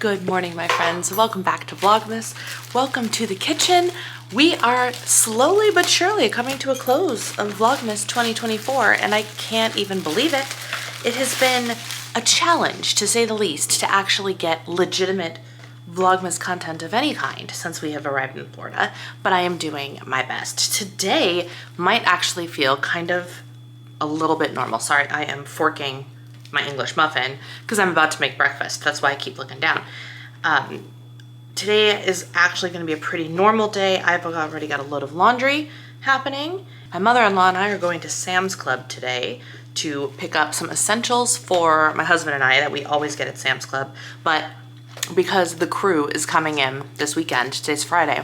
Good morning, my friends. Welcome back to Vlogmas. Welcome to the kitchen. We are slowly but surely coming to a close of Vlogmas 2024, and I can't even believe it. It has been a challenge, to say the least, to actually get legitimate Vlogmas content of any kind since we have arrived in Florida, but I am doing my best. Today might actually feel kind of a little bit normal. Sorry, I am forking my English muffin because I'm about to make breakfast. That's why I keep looking down. Today is actually going to be a pretty normal day. I've already got a load of laundry happening. My mother-in-law and I are going to Sam's Club today to pick up some essentials for my husband and I that we always get at Sam's Club, but because the crew is coming in this weekend, today's Friday,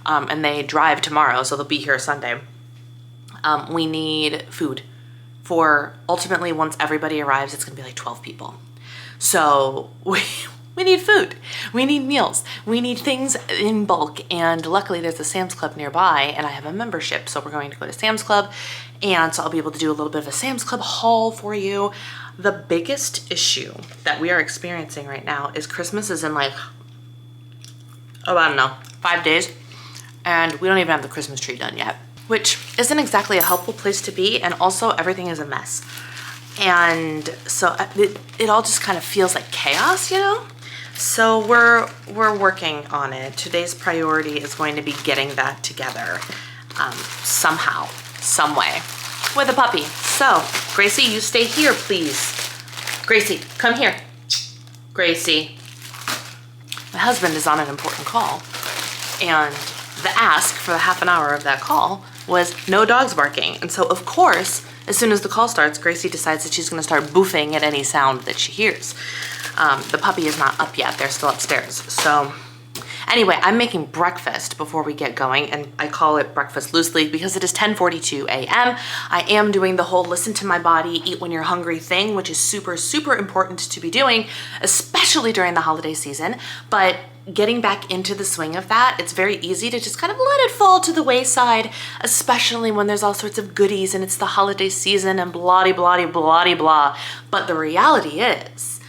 and they drive tomorrow, so they'll be here Sunday, we need food. For ultimately, once everybody arrives, it's gonna be like 12 people. So we need food, we need meals, we need things in bulk, and luckily there's a Sam's Club nearby and I have a membership, so we're going to go to Sam's Club, and so I'll be able to do a little bit of a Sam's Club haul for you. The biggest issue that we are experiencing right now is Christmas is in like, oh, I don't know, 5 days, and we don't even have the Christmas tree done yet, which isn't exactly a helpful place to be, and also everything is a mess. And so it all just kind of feels like chaos, you know? So we're working on it. Today's priority is going to be getting that together somehow, some way, with a puppy. So Gracie, you stay here, please. Gracie, come here. Gracie. My husband is on an important call, and the ask for the half an hour of that call was no dogs barking. And so of course, as soon as the call starts, Gracie decides that she's gonna start boofing at any sound that she hears. The puppy is not up yet, they're still upstairs. So anyway, I'm making breakfast before we get going, and I call it breakfast loosely because it is 10:42 a.m. I am doing the whole listen to my body, eat when you're hungry thing, which is super, super important to be doing, especially during the holiday season. But getting back into the swing of that, it's very easy to just kind of let it fall to the wayside, especially when there's all sorts of goodies and it's the holiday season and blah, blah, blah, blah. But the reality is,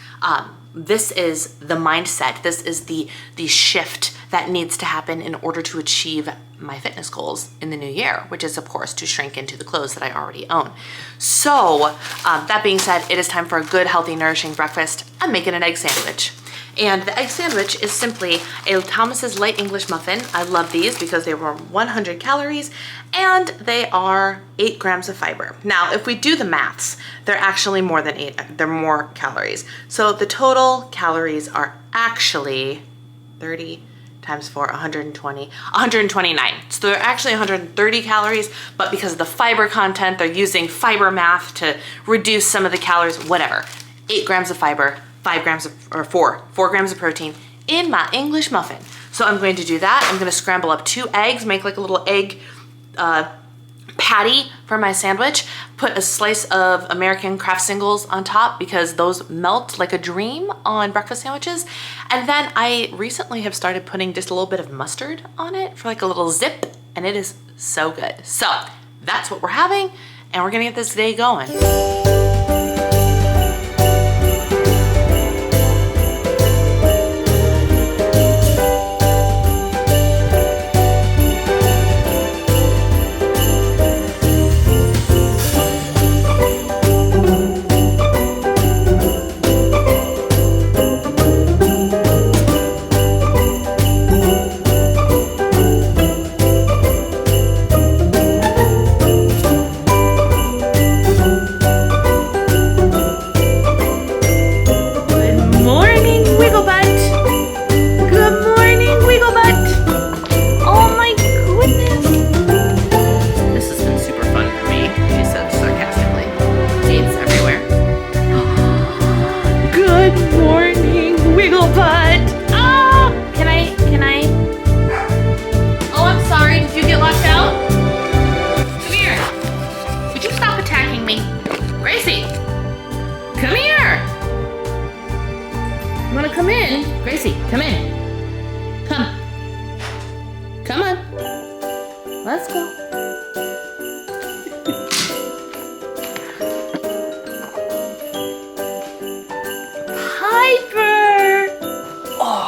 this is the mindset, this is the shift that needs to happen in order to achieve my fitness goals in the new year, which is of course to shrink into the clothes that I already own. So that being said, it is time for a good, healthy, nourishing breakfast. I'm making an egg sandwich. And the egg sandwich is simply a Thomas's Light English muffin. I love these because they were 100 calories and they are 8 grams of fiber. Now, if we do the maths, they're actually more than 8, they're more calories. So the total calories are actually 30 times 4, 120, 129. So they're actually 130 calories, but because of the fiber content, they're using fiber math to reduce some of the calories, whatever. 8 grams of fiber, 5 grams of, or 4 grams of protein in my English muffin. So I'm going to do that. I'm gonna scramble up 2 eggs, make like a little egg patty for my sandwich, put a slice of American Kraft Singles on top because those melt like a dream on breakfast sandwiches. And then I recently have started putting just a little bit of mustard on it for like a little zip, and it is so good. So that's what we're having, and we're gonna get this day going. Gracie, come in. Come on. Let's go. Piper! Oh,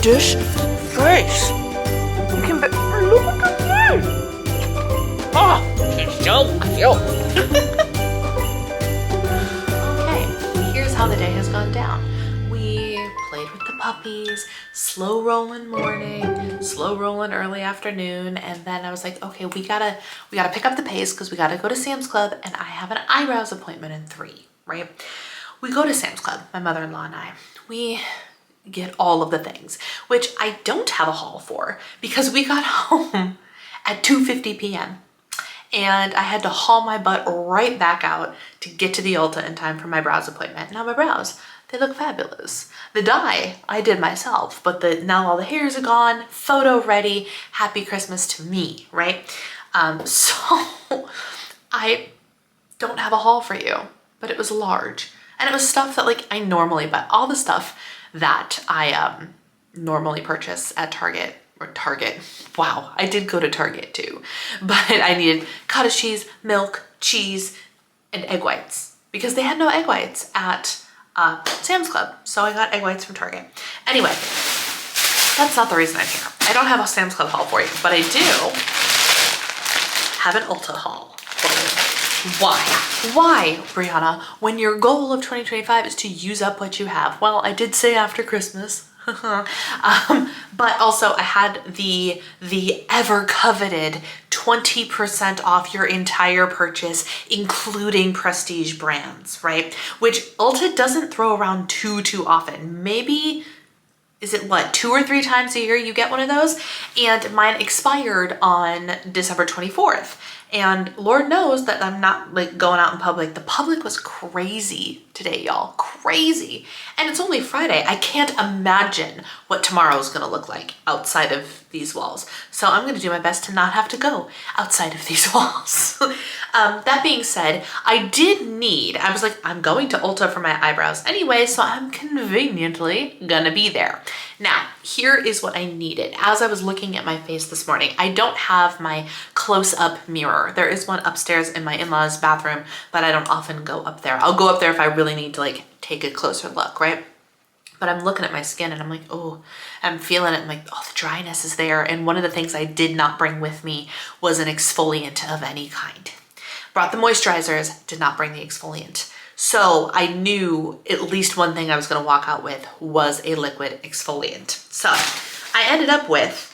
this face. You can be, look at me. Oh, she's so cute. Okay, here's how the day has gone down. We played with the puppies, slow rolling morning, slow rolling early afternoon, and then I was like, okay, we gotta pick up the pace because we gotta go to Sam's Club, and I have an eyebrows appointment in 3, right? We go to Sam's Club, my mother-in-law and I. We get all of the things, which I don't have a haul for because we got home at 2:50 p.m. and I had to haul my butt right back out to get to the Ulta in time for my brows appointment. Now my brows, they look fabulous. The dye I did myself, but now all the hairs are gone, photo ready, happy Christmas to me, right? So I don't have a haul for you, but it was large. And it was stuff that like I normally buy, all the stuff that I normally purchase at Target. Wow, I did go to Target too. But I needed cottage cheese, milk, cheese, and egg whites because they had no egg whites at Sam's Club. So I got egg whites from Target. Anyway, that's not the reason I'm here. I don't have a Sam's Club haul for you, but I do have an Ulta haul for you. Why? Why, Brianna, when your goal of 2025 is to use up what you have? Well, I did say after Christmas. But also I had the ever coveted 20% off your entire purchase, including prestige brands, right? Which Ulta doesn't throw around too often. Maybe, is it what, 2 or 3 times a year you get one of those? And mine expired on December 24th. And Lord knows that I'm not like going out in public. The public was crazy today, y'all, crazy. And it's only Friday. I can't imagine what tomorrow is gonna look like outside of these walls. So I'm gonna do my best to not have to go outside of these walls. That being said, I was like, I'm going to Ulta for my eyebrows anyway, so I'm conveniently gonna be there. Now, here is what I needed. As I was looking at my face this morning, I don't have my close-up mirror. There is one upstairs in my in-laws' bathroom, but I don't often go up there. I'll go up there if I really need to like take a closer look, right? But I'm looking at my skin and I'm like, oh, I'm feeling it. I'm like, oh, the dryness is there. And one of the things I did not bring with me was an exfoliant of any kind. Brought the moisturizers, did not bring the exfoliant. So I knew at least one thing I was gonna walk out with was a liquid exfoliant. So I ended up with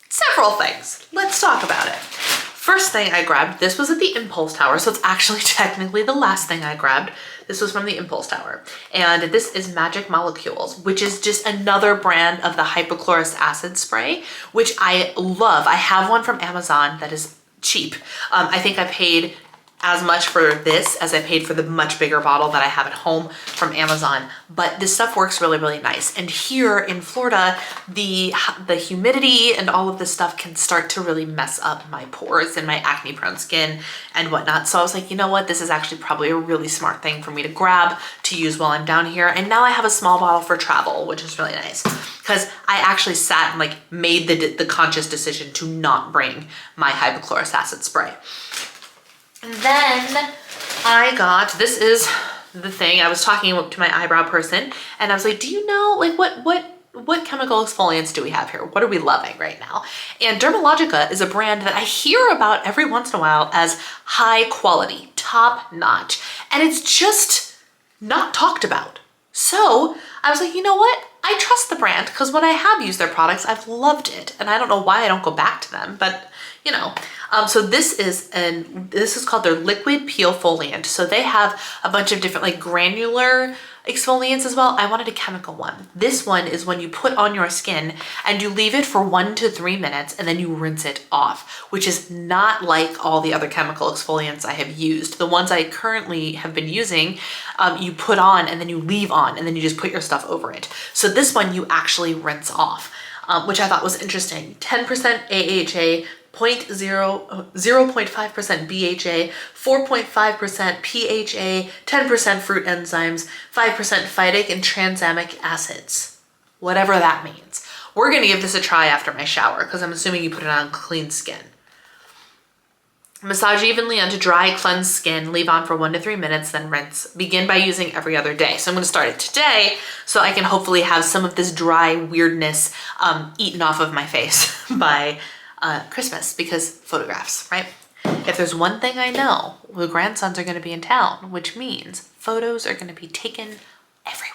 several things. Let's talk about it. First thing I grabbed, this was at the Impulse Tower, so it's actually technically the last thing I grabbed. This was from the Impulse Tower. And this is Magic Molecules, which is just another brand of the hypochlorous acid spray, which I love. I have one from Amazon that is cheap. I think I paid as much for this as I paid for the much bigger bottle that I have at home from Amazon. But this stuff works really, really nice. And here in Florida, the humidity and all of this stuff can start to really mess up my pores and my acne prone skin and whatnot. So I was like, you know what? This is actually probably a really smart thing for me to grab to use while I'm down here. And now I have a small bottle for travel, which is really nice. Because I actually sat and like made the conscious decision to not bring my hypochlorous acid spray. And then I got, this is the thing, I was talking to my eyebrow person and I was like, do you know, like what chemical exfoliants do we have here? What are we loving right now? And Dermalogica is a brand that I hear about every once in a while as high quality, top notch, and it's just not talked about. So I was like, you know what? I trust the brand because when I have used their products, I've loved it. And I don't know why I don't go back to them, but you know. So this is called their liquid peel foliant. So they have a bunch of different like granular exfoliants as well. I wanted a chemical one. This one is when you put on your skin and you leave it for 1 to 3 minutes and then you rinse it off, which is not like all the other chemical exfoliants I have used. The ones I currently have been using, you put on and then you leave on and then you just put your stuff over it. So this one you actually rinse off, which I thought was interesting. 10% AHA, 0.5% BHA, 4.5% PHA, 10% fruit enzymes, 5% phytic and tranexamic acids. Whatever that means. We're gonna give this a try after my shower because I'm assuming you put it on clean skin. Massage evenly onto dry, cleansed skin, leave on for 1 to 3 minutes, then rinse. Begin by using every other day. So I'm gonna start it today so I can hopefully have some of this dry weirdness eaten off of my face by Christmas, because photographs, right? If there's one thing I know, the grandsons are gonna be in town, which means photos are gonna be taken everywhere.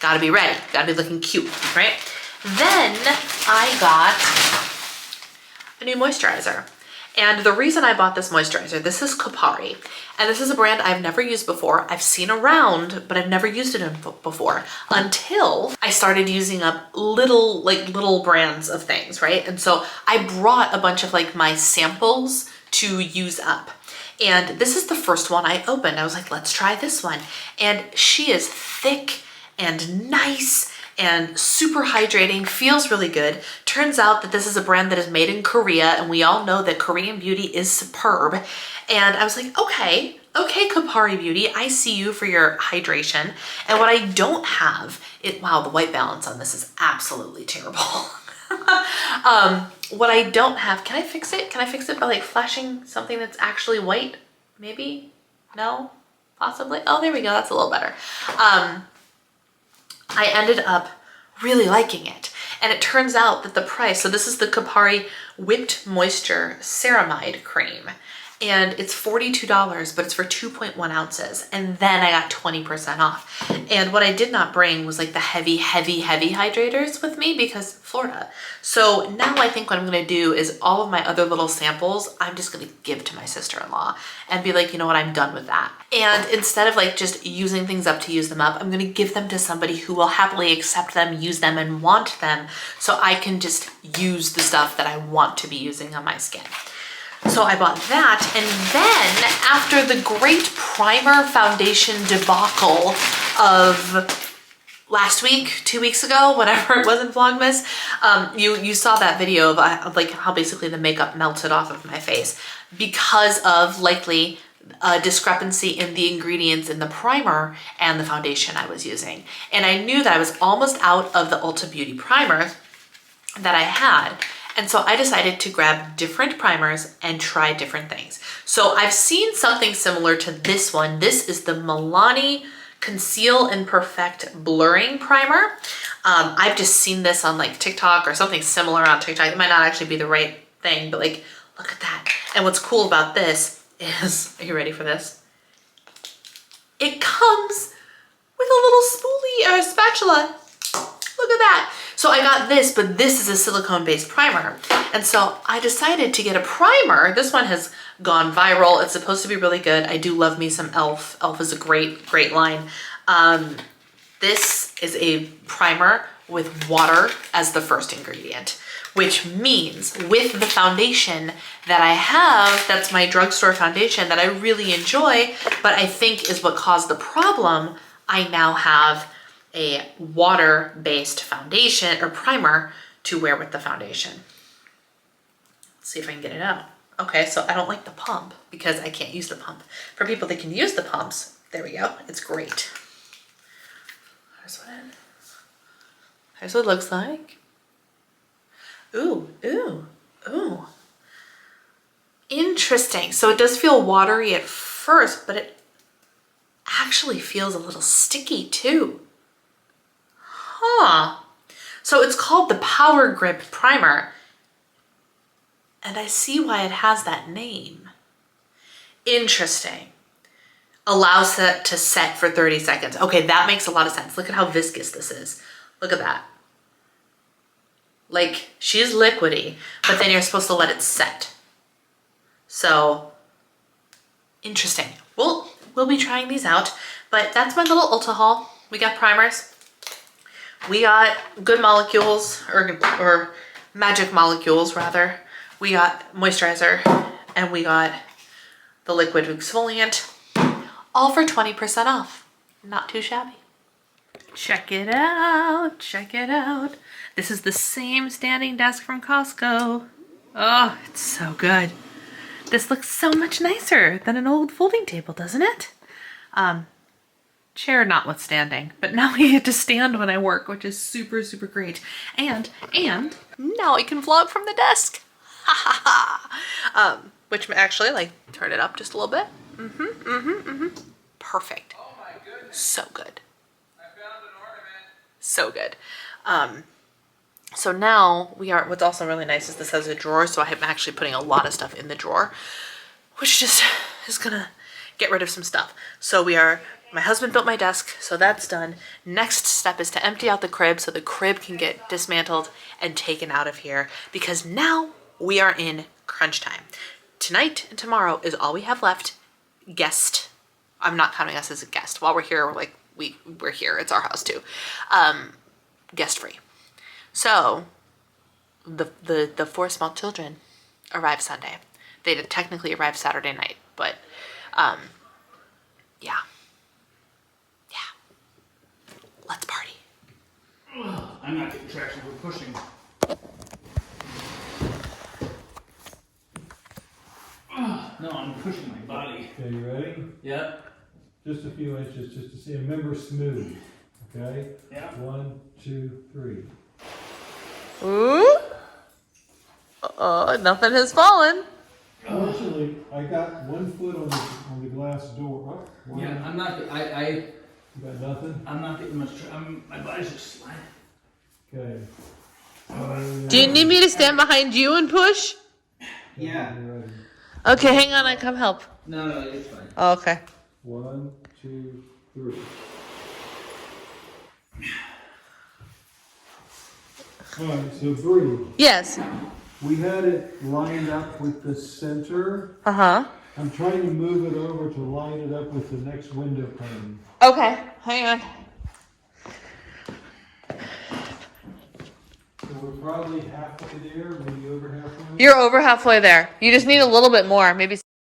Gotta be ready, gotta be looking cute, right? Then I got a new moisturizer. And the reason I bought this moisturizer, this is Prairie, and this is a brand I've never used before. I've seen around, but I've never used it before until I started using up little brands of things, right? And so I brought a bunch of like my samples to use up. And this is the first one I opened. I was like, let's try this one. And she is thick and nice and super hydrating, feels really good. Turns out that this is a brand that is made in Korea, and we all know that Korean beauty is superb. And I was like, okay, Prairie Beauty, I see you for your hydration. And what I don't have, wow, the white balance on this is absolutely terrible. What I don't have, can I fix it? Can I fix it by like flashing something that's actually white? Maybe? No? Possibly? Oh, there we go, that's a little better. I ended up really liking it. And it turns out that the price, so this is the Prairie Whipped Moisture Ceramide Cream. And it's $42, but it's for 2.1 ounces. And then I got 20% off. And what I did not bring was like the heavy hydrators with me because Florida. So now I think what I'm gonna do is all of my other little samples, I'm just gonna give to my sister-in-law and be like, you know what, I'm done with that. And instead of like just using things up to use them up, I'm gonna give them to somebody who will happily accept them, use them, and want them, so I can just use the stuff that I want to be using on my skin. So I bought that, and then after the great primer foundation debacle of last week, 2 weeks ago, whatever it was in Vlogmas, you saw that video of like how basically the makeup melted off of my face because of likely a discrepancy in the ingredients in the primer and the foundation I was using. And I knew that I was almost out of the Ulta Beauty primer that I had. And so I decided to grab different primers and try different things. So I've seen something similar to this one. This is the Milani Conceal and Perfect Blurring Primer. I've just seen this on like TikTok or something similar on TikTok. It might not actually be the right thing, but like, look at that. And what's cool about this is, are you ready for this? It comes with a little spoolie or a spatula. Look at that. So I got this, but this is a silicone-based primer. And so I decided to get a primer. This one has gone viral. It's supposed to be really good. I do love me some e.l.f. e.l.f. is a great line. This is a primer with water as the first ingredient, which means with the foundation that I have, that's my drugstore foundation that I really enjoy, but I think is what caused the problem, I now have a water-based foundation or primer to wear with the foundation. Let's see if I can get it out. Okay, so I don't like the pump because I can't use the pump. For people that can use the pumps, there we go, it's great. Here's what it looks like. Ooh. Interesting. So it does feel watery at first, but it actually feels a little sticky too. Huh. So it's called the Power Grip Primer. And I see why it has that name. Interesting. Allows it to set for 30 seconds. Okay, that makes a lot of sense. Look at how viscous this is. Look at that. Like, she's liquidy, but then you're supposed to let it set. So, interesting. Well, we'll be trying these out, but that's my little Ulta haul. We got primers. We got good molecules, or magic molecules rather. We got moisturizer, and we got the liquid exfoliant, all for 20% off. Not too shabby. Check it out, check it out. This is the same standing desk from Costco. Oh, it's so good. This looks so much nicer than an old folding table, doesn't it? Chair notwithstanding, but now I get to stand when I work, which is super great. And now I can vlog from the desk. which actually, like, turn it up just a little bit. Perfect. Oh my goodness. So good. I found an ornament. So good. So now we are, what's also really nice is this has a drawer, so I'm actually putting a lot of stuff in the drawer, which just is gonna get rid of some stuff. So my husband built my desk, so that's done. Next step is to empty out the crib so the crib can get dismantled and taken out of here, because now we are in crunch time. Tonight and tomorrow is all we have left. Guest. I'm not counting us as a guest. While we're here, we're here. It's our house too. Guest free. So the 4 small children arrive Sunday. They technically arrive Saturday night, but yeah. Let's party. I'm not getting traction. We're pushing. No, I'm pushing my body. Okay, you ready? Yep. Just a few inches, just to see. Remember, smooth. Okay? Yeah. 1, 2, 3. Ooh. Nothing has fallen. Fortunately, I got 1 foot on the glass door. Oh, one. Yeah, I'm not. You got nothing? I'm not getting much. My body's just sliding. Okay. Do you need me to stand behind you and push? Yeah. Ready. Okay, hang on. I come help. No, it's fine. Oh, okay. 1, 2, 3. All right, so Bree, Yes. we had it lined up with the center. Uh-huh. I'm trying to move it over to line it up with the next window pane. Okay, hang on. So we're probably halfway there, maybe over halfway. You're over halfway there. You just need a little bit more, maybe